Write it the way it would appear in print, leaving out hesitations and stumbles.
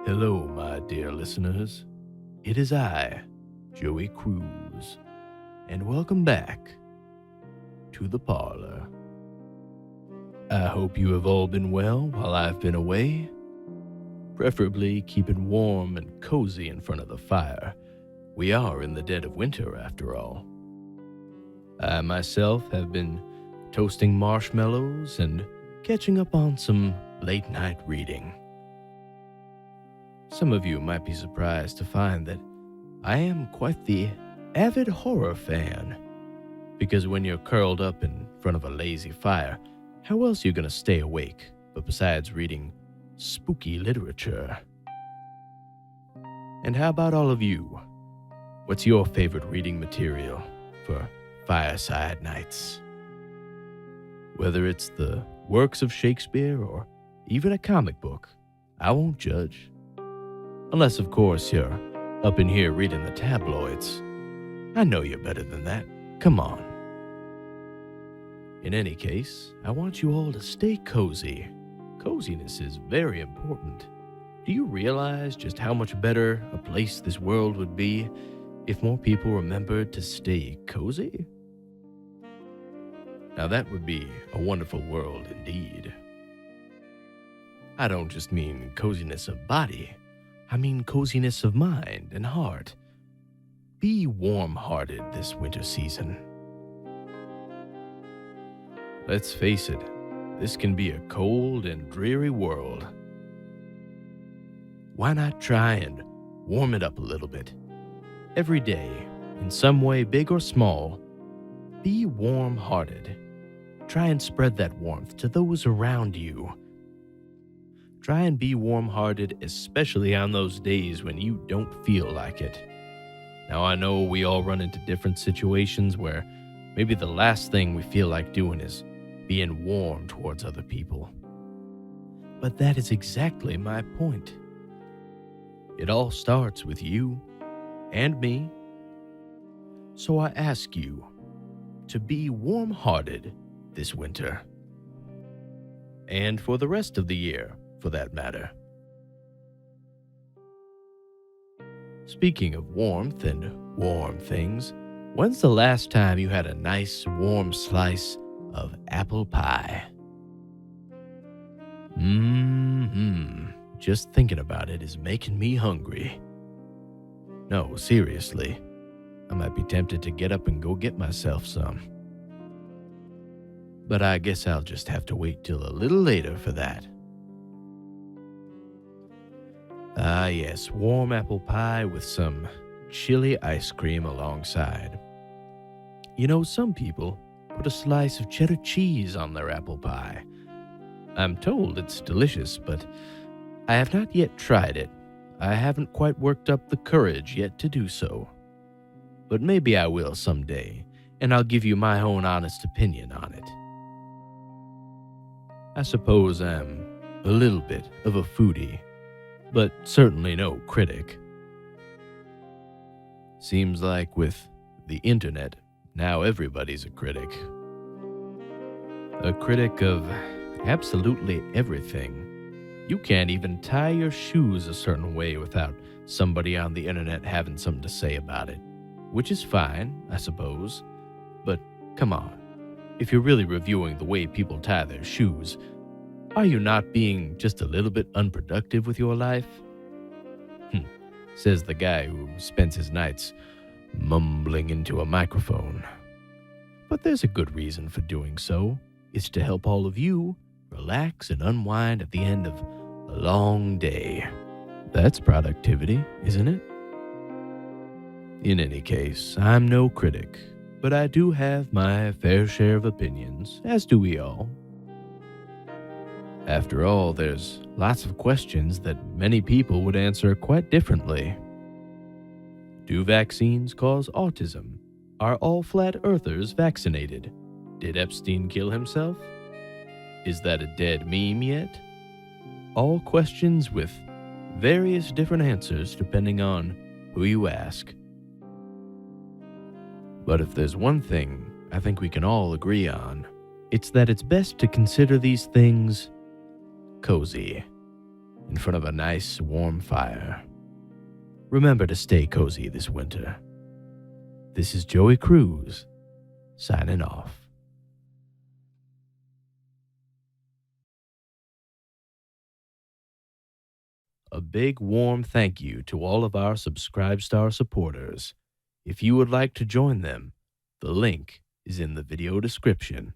Hello, my dear listeners. It is I, Joey Cruz, and welcome back to the parlor. I hope you have all been well while I've been away, preferably keeping warm and cozy in front of the fire. We are in the dead of winter, after all. I myself have been toasting marshmallows and catching up on some late-night reading. Some of you might be surprised to find that I am quite the avid horror fan, because when you're curled up in front of a lazy fire, how else are you going to stay awake but besides reading spooky literature? And how about all of you? What's your favorite reading material for fireside nights? Whether it's the works of Shakespeare or even a comic book, I won't judge. Unless, of course, you're up in here reading the tabloids. I know you're better than that. Come on. In any case, I want you all to stay cozy. Coziness is very important. Do you realize just how much better a place this world would be if more people remembered to stay cozy? Now that would be a wonderful world indeed. I don't just mean coziness of body. I mean coziness of mind and heart. Be warm-hearted this winter season. Let's face it, this can be a cold and dreary world. Why not try and warm it up a little bit? Every day, in some way, big or small, be warm-hearted. Try and spread that warmth to those around you. Try and be warm-hearted, especially on those days when you don't feel like it. Now, I know we all run into different situations where maybe the last thing we feel like doing is being warm towards other people. But that is exactly my point. It all starts with you and me. So I ask you to be warm-hearted this winter. And for the rest of the year, for that matter. Speaking of warmth and warm things, when's the last time you had a nice warm slice of apple pie? Just thinking about it is making me hungry. No, seriously, I might be tempted to get up and go get myself some. But I guess I'll just have to wait till a little later for that. Ah yes, warm apple pie with some chili ice cream alongside. You know, some people put a slice of cheddar cheese on their apple pie. I'm told it's delicious, but I have not yet tried it. I haven't quite worked up the courage yet to do so. But maybe I will someday, and I'll give you my own honest opinion on it. I suppose I'm a little bit of a foodie, but certainly no critic. Seems like with the internet, now everybody's a critic. A critic of absolutely everything. You can't even tie your shoes a certain way without somebody on the internet having something to say about it. Which is fine, I suppose. But come on, if you're really reviewing the way people tie their shoes, are you not being just a little bit unproductive with your life? Says the guy who spends his nights mumbling into a microphone. But there's a good reason for doing so. It's to help all of you relax and unwind at the end of a long day. That's productivity, isn't it? In any case, I'm no critic, but I do have my fair share of opinions, as do we all. After all, there's lots of questions that many people would answer quite differently. Do vaccines cause autism? Are all flat earthers vaccinated? Did Epstein kill himself? Is that a dead meme yet? All questions with various different answers depending on who you ask. But if there's one thing I think we can all agree on, it's that it's best to consider these things cozy. in front of a nice warm fire. Remember to stay cozy this winter. This is Joey Cruz, signing off. A big warm thank you to all of our Subscribe Star supporters. If you would like to join them, the link is in the video description.